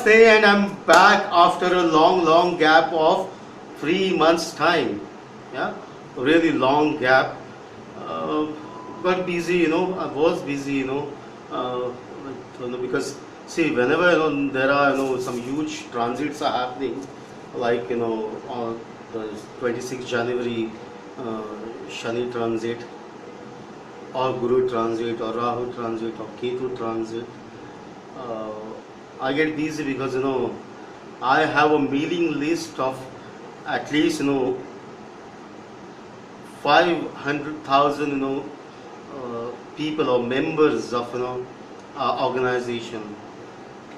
Namaste, and I'm back after a long gap of 3 months' time. Yeah, really long gap. Uh, got busy, I was busy, because see, whenever there are some huge transits are happening, like on the 26th January, uh, Shani transit, or Guru transit, or Rahu transit, or Ketu transit. Uh, I get busy because I have a mailing list of at least 500,000 people or members of our organization.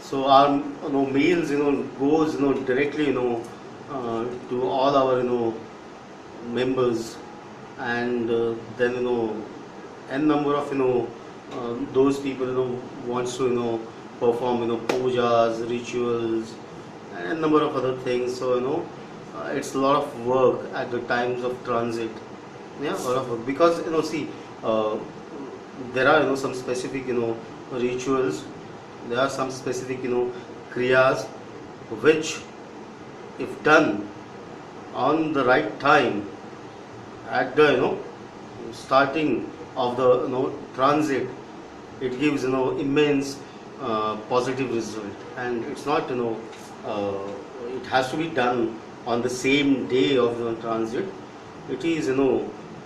So our mails goes directly to all our members, and then n number of those people wants to perform pujas, rituals, and a number of other things. So it's a lot of work at the times of transit. Yeah, a lot of work, because see, uh, there are some specific rituals. There are some specific kriyas which, if done on the right time, at the starting of the transit, it gives immense positive result. And it's not it has to be done on the same day of the transit. It is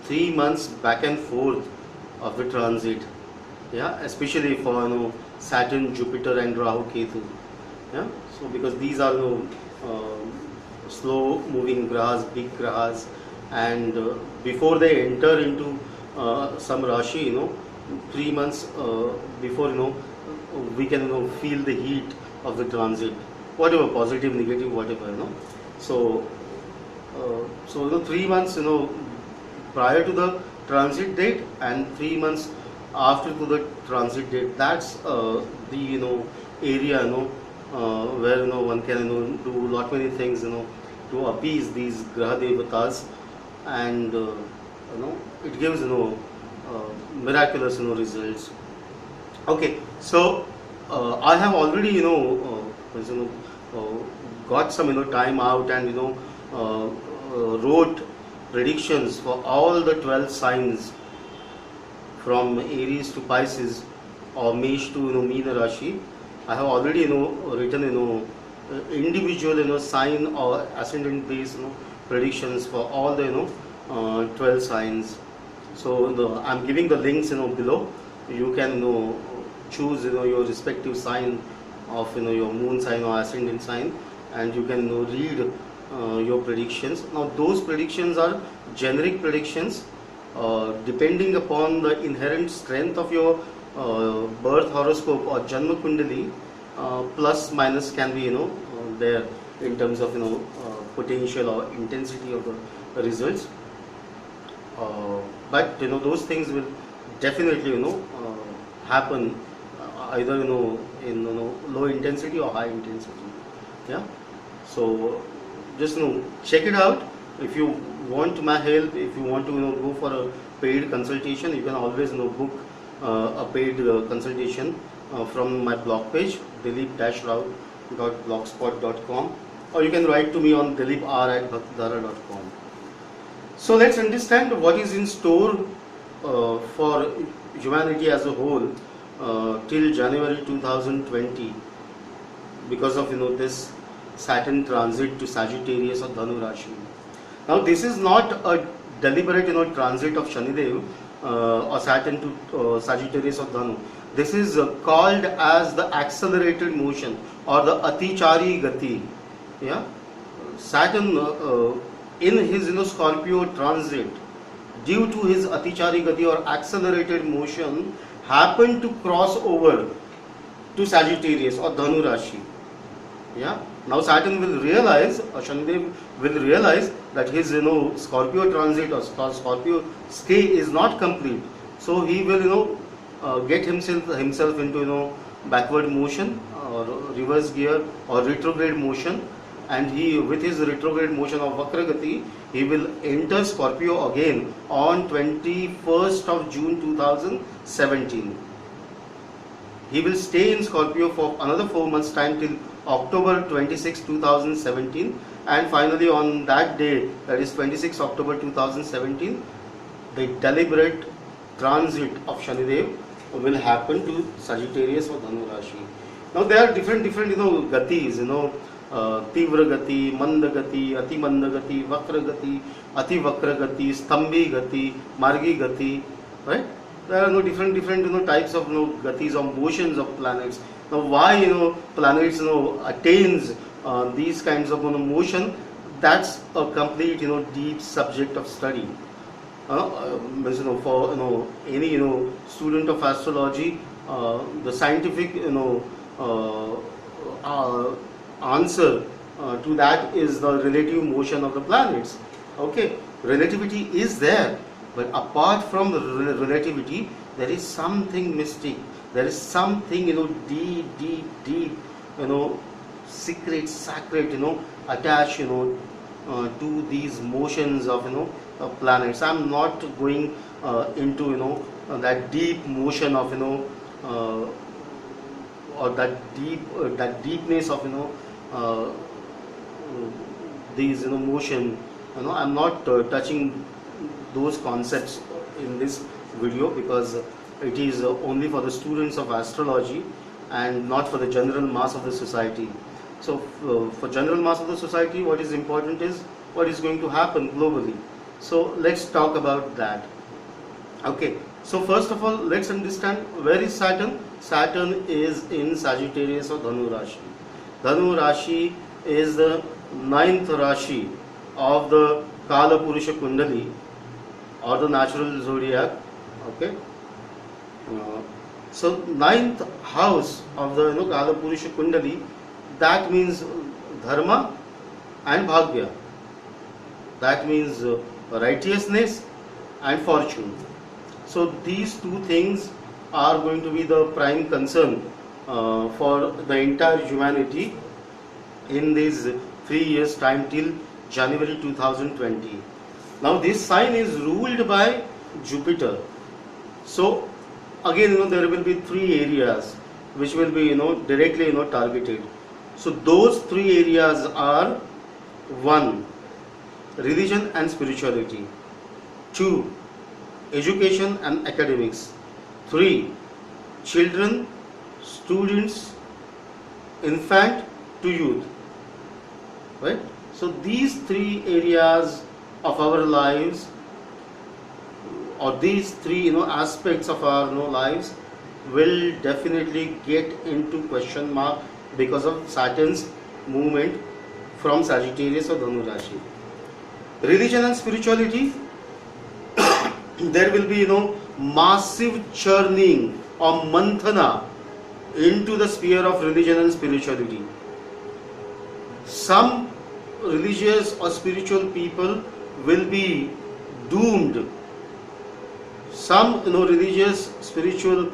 3 months back and forth of the transit. Yeah, especially for Saturn, Jupiter, and Rahu, Ketu. Yeah, so because these are slow moving grahas, big grahas, and before they enter into some Rashi, 3 months before, we can feel the heat of the transit, whatever, positive, negative, whatever, So, 3 months, prior to the transit date, and 3 months after to the transit date. That's the area where one can do lot many things to appease these graha devatas, and it gives miraculous results. Okay, so I have already got some time out, and wrote predictions for all the 12 signs from Aries to Pisces, or Mesh to Meena Rashi. I have already written individual sign or ascendant based predictions for all the 12 signs. So I'm giving the links below. You can choose your respective sign of your moon sign or ascendant sign, and you can read your predictions. Now those predictions are generic predictions, depending upon the inherent strength of your birth horoscope or Janma Kundali. Plus minus can be there in terms of potential or intensity of the results. But those things will definitely happen, either in low intensity or high intensity. Yeah, so just check it out. If you want my help, if you want to go for a paid consultation, you can always book a paid consultation from my blog page, dilip-rao.blogspot.com, or you can write to me on dilipr@bhaktidhara.com. So let's understand what is in store for humanity as a whole till January 2020, because of this Saturn transit to Sagittarius or Dhanu Rashi. Now this is not a deliberate transit of Shanidev or Saturn to Sagittarius or Dhanu. This is called as the accelerated motion, or the Atichari Gati. Yeah, Saturn in his Scorpio transit, due to his Atichari Gati or accelerated motion, happened to cross over to Sagittarius or Dhanu Rashi. Yeah. Now Saturn will realize, or Shanidev will realize, that his Scorpio transit or Scorpio stay is not complete. So he will get himself into backward motion, or reverse gear, or retrograde motion, and he, with his retrograde motion of Vakragati, he will enter Scorpio again on 21st of June 2017. He will stay in Scorpio for another 4 months time till October 26, 2017, and finally on that day, that is 26 October 2017, the deliberate transit of Shanidev will happen to Sagittarius or Dhanu Rashi. Now there are different gatis, Tivra gati, Manda gati, Ati Manda gati, Vakra gati, Ati Vakra gati, Stambhi gati, Margi gati, right? There are different types of gatis or motions of planets. Now why planets attains these kinds of motion? That's a complete deep subject of study. For any student of astrology, the scientific answer to that is the relative motion of the planets. Okay, relativity is there, but apart from the relativity, there is something mystic. There is something deep, secret, sacred, attached, to these motions of planets. I'm not going into that deep motion of or that deepness of these motion. I'm not touching those concepts in this video, because it is only for the students of astrology and not for the general mass of the society. So for general mass of the society, what is important is what is going to happen globally. So let's talk about that. Okay, so first of all, let's understand where is Saturn. Saturn is in Sagittarius or Dhanu Rashi. Dhanu Rashi is the 9th Rashi of the Kala Purusha Kundali or the natural zodiac. Okay, so 9th house of the Kala Purusha Kundali, that means dharma and bhagya. That means righteousness and fortune. So these two things are going to be the prime concern for the entire humanity in these 3 years time till January 2020. Now this sign is ruled by Jupiter. So again there will be 3 areas which will be directly targeted. So those 3 areas are: 1, religion and spirituality; 2, education and academics; 3, children, students, infant to youth. Right? So these 3 areas of our lives, or these 3 aspects of our lives, will definitely get into question mark because of Saturn's movement from Sagittarius or Dhanu Rashi. Religion and spirituality, there will be massive churning or manthana into the sphere of religion and spirituality. Some religious or spiritual people will be doomed. Some religious spiritual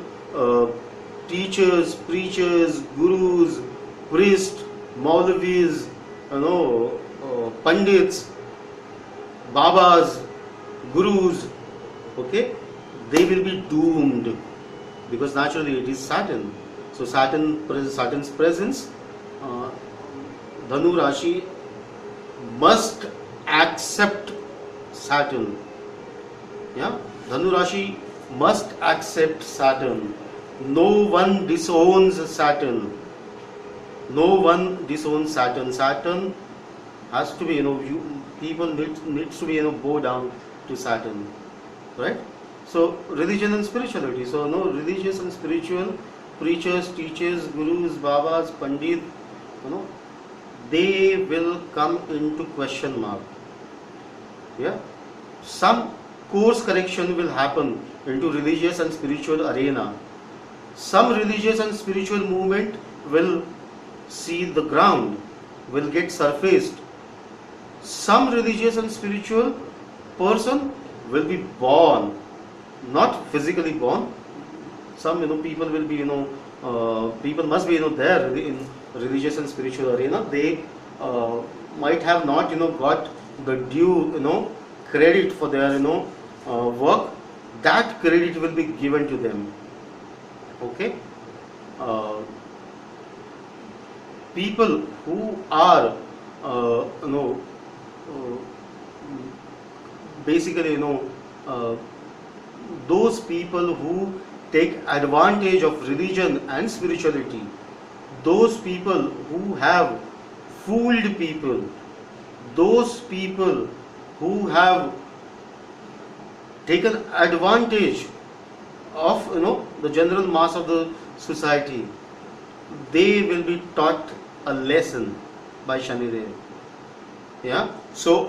teachers, preachers, gurus, priests, Maulavis, Pandits, Babas, Gurus, okay, they will be doomed, because naturally it is Saturn. So Saturn's presence, Dhanu Rashi must accept Saturn. Yeah, Dhanu Rashi must accept Saturn. No one disowns Saturn. No one disowns Saturn. Saturn has to be, people needs to be, bow down to Saturn, right? So religion and spirituality. So religious and spiritual preachers, teachers, gurus, babas, pandit, they will come into question mark. Yeah, some course correction will happen into religious and spiritual arena. Some religious and spiritual movement will see the ground, will get surfaced. Some religious and spiritual person will be born, not physically born. Some people will be people must be there in religious and spiritual arena. They might have not got the due credit for their work. That credit will be given to them. Okay. people who are you know uh, basically uh, those people who take advantage of religion and spirituality, those people who have fooled people, those people who have taken advantage of the general mass of the society, they will be taught a lesson by Shanidev. Yeah. So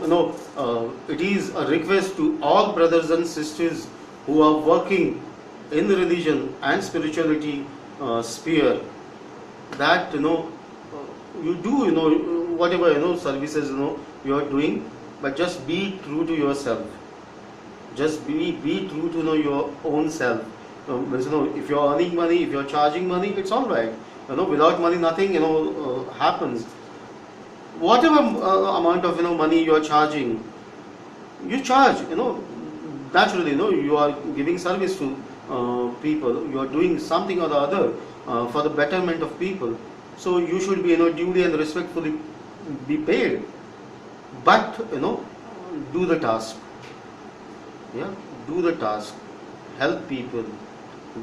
it is a request to all brothers and sisters who are working in the religion and spirituality sphere, that you do whatever services you are doing, but just be true to yourself. Just be true to your own self. Means, if you're earning money, if you're charging money, it's all right. Without money, nothing happens. Whatever amount of money you're charging, you charge. Naturally, you are giving service to people. You are doing something or the other for the betterment of people. So you should be duly and respectfully be paid. But do the task. Yeah, do the task. Help people.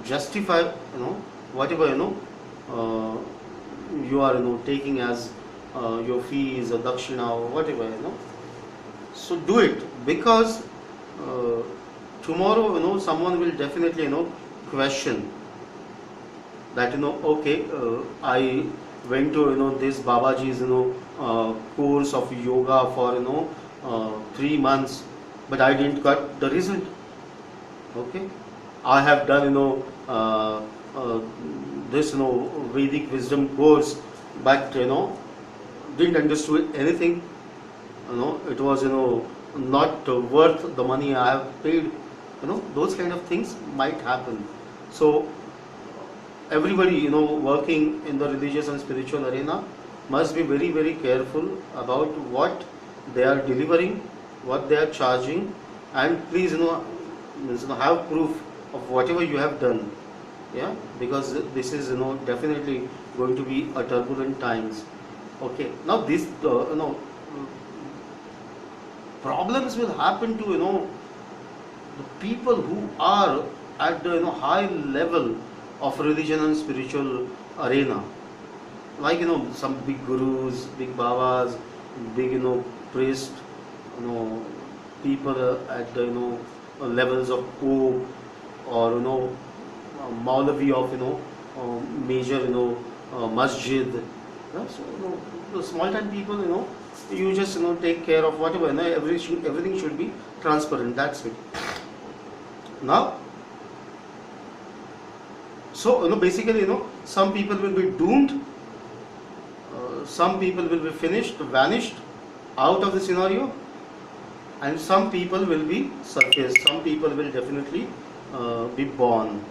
Justify whatever uh, you are taking as your fees or dakshina or whatever So do it, because tomorrow someone will definitely question that okay, I went to this Babaji's course of yoga for 3 months, but I didn't got the result. Okay, I have done this Vedic wisdom course, but didn't understood anything. It was not worth the money I have paid. Those kind of things might happen. So everybody working in the religious and spiritual arena must be very, very careful about what they are delivering, what they are charging, and please have proof of whatever you have done. Yeah, because this is definitely going to be a turbulent times. Okay, now this problems will happen to the people who are at the high level of religion and spiritual arena, like some big gurus, big babas, big priests, people at the levels of pope, or Maulavi of major masjid. Yeah, so the small time people you just take care of whatever everything should be transparent. That's it. Now, so basically some people will be doomed, some people will be finished, vanished out of the scenario, and some people will be surfaced, some people will definitely be born.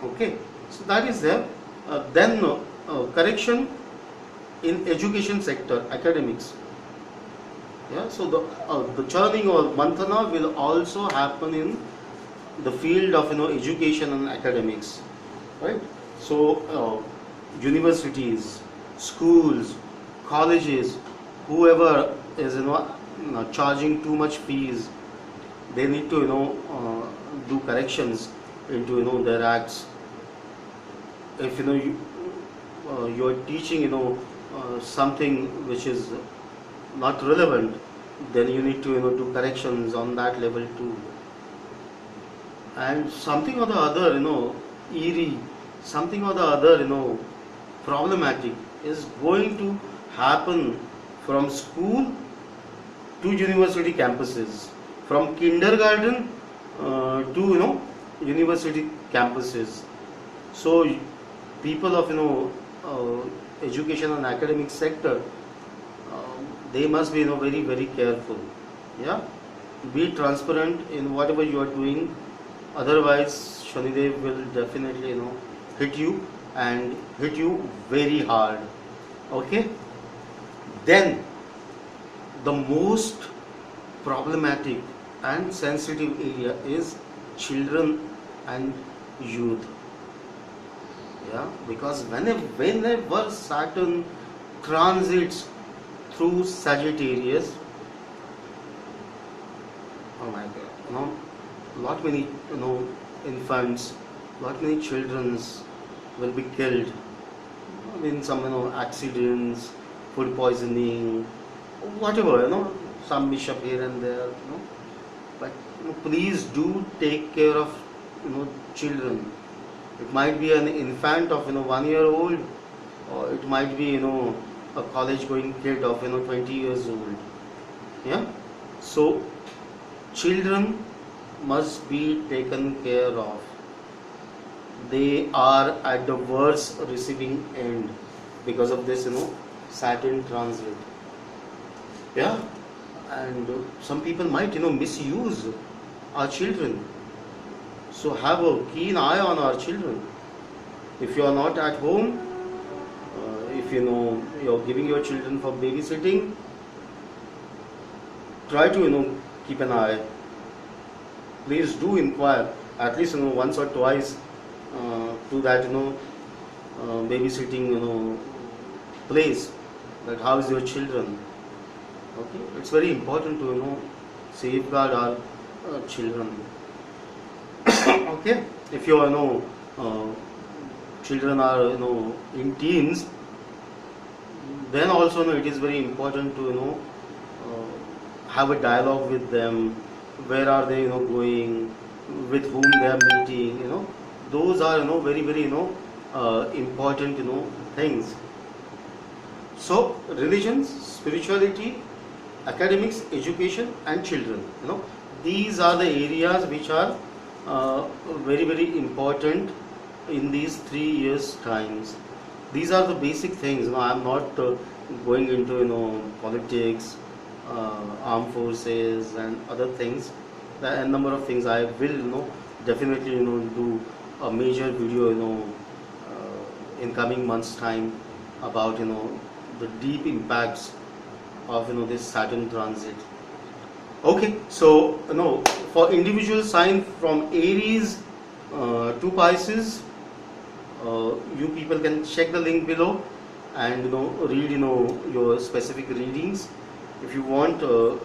Okay, so that is there. Then correction in education sector, academics. Yeah, so the churning or manthana will also happen in the field of education and academics, right? So universities, schools, colleges, whoever is charging too much fees, they need to do corrections into their acts. If you are teaching something which is not relevant, then you need to do corrections on that level too. And something or the other eerie, something or the other problematic is going to happen from school to university campuses, from kindergarten to university campuses. So people of education and academic sector, they must be very, very careful. Yeah, be transparent in whatever you are doing, otherwise Shanidev will definitely hit you, and hit you very hard. Okay, then the most problematic and sensitive area is children and youth. Yeah, because whenever Saturn transits through Sagittarius, oh my God, lot many, infants, lot many childrens will be killed in some, accidents, food poisoning, whatever, some mishap here and there, but please do take care of, children. It might be an infant of, 1 year old, or it might be, a college going kid of, 20 years old. Yeah. So children must be taken care of. They are at the worst receiving end because of this, Saturn transit. Yeah. And some people might, misuse our children. So have a keen eye on our children. If you are not at home, if you're giving your children for babysitting, try to keep an eye. Please do inquire at least once or twice to that babysitting place, that how is your children. Okay, it's very important to safeguard our children. Okay, if your children are in teens, then also it is very important to have a dialogue with them. Where are they going, with whom they are meeting, those are very very important things. So religions, spirituality, academics, education and children, these are the areas which are very very important in these 3 years times. These are the basic things. I am not going into politics, armed forces and other things. There are a number of things. I will definitely do a major video in coming months time about the deep impacts of this Saturn transit. Okay, so for individual sign from Aries to Pisces, you people can check the link below and read your specific readings. If you want to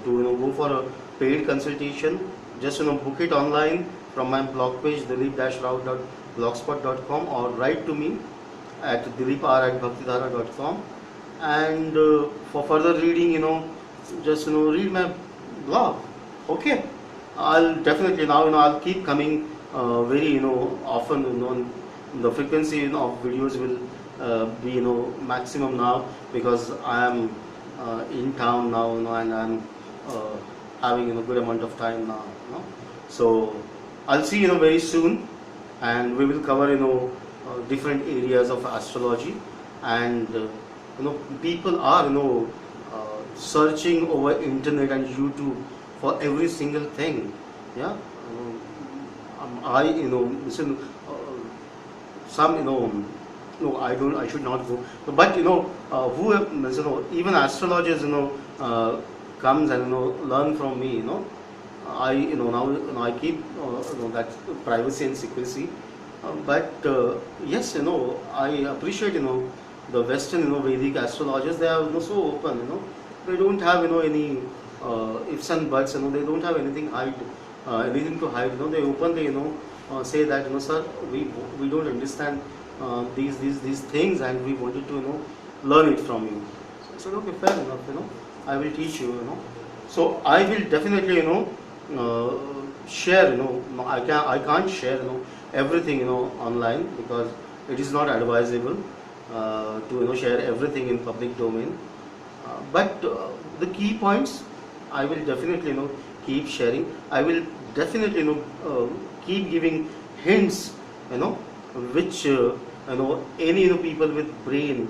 go for a paid consultation, just book it online from my blog page dilip-rao.blogspot.com, or write to me at dilipr@bhaktidhara.com. And for further reading, just read my blog. Okay, I'll definitely now I'll keep coming very often. The frequency of videos will be maximum now, because I am in town now, and I'm having a good amount of time now. So I'll see very soon, and we will cover different areas of astrology. And people are searching over internet and YouTube for every single thing. Yeah. I listen, some no, I should not go. But who even astrologers comes and learn from me. I now I keep that privacy and secrecy. But yes, I appreciate the Western Vedic astrologers. They are so open. They don't have any ifs and buts. They don't have anything anything to hide. They openly say that sir, we don't understand these things, and we wanted to learn it from you. So I said, okay, fair enough. I will teach you. So I will definitely share. I can't share everything online, because it is not advisable to share everything in public domain. But the key points I will definitely keep sharing. I will definitely keep giving hints which any people with brain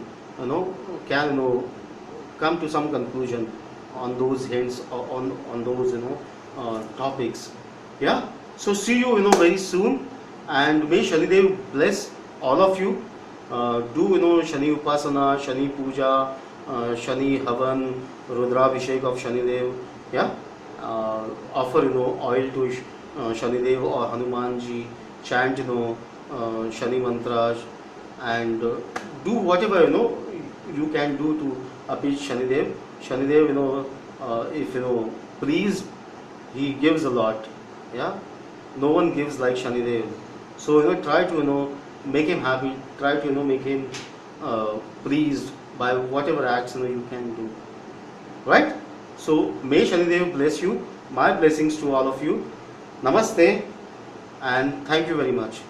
can come to some conclusion on those hints, on those topics. Yeah. So see you very soon, and may Shanidev bless all of you. Do Shani Upasana, Shani Puja, Shani Havan, Rudrabhishek of Shanidev. Yeah. Offer oil to Shanidev or Hanumanji. Chant Shani mantras, and do whatever you can do to appease Shanidev. Shanidev, if please, he gives a lot. Yeah, no one gives like Shanidev. So try to make him happy. Try to make him pleased by whatever acts you can do. Right? So may Shanidev bless you. My blessings to all of you. Namaste and thank you very much.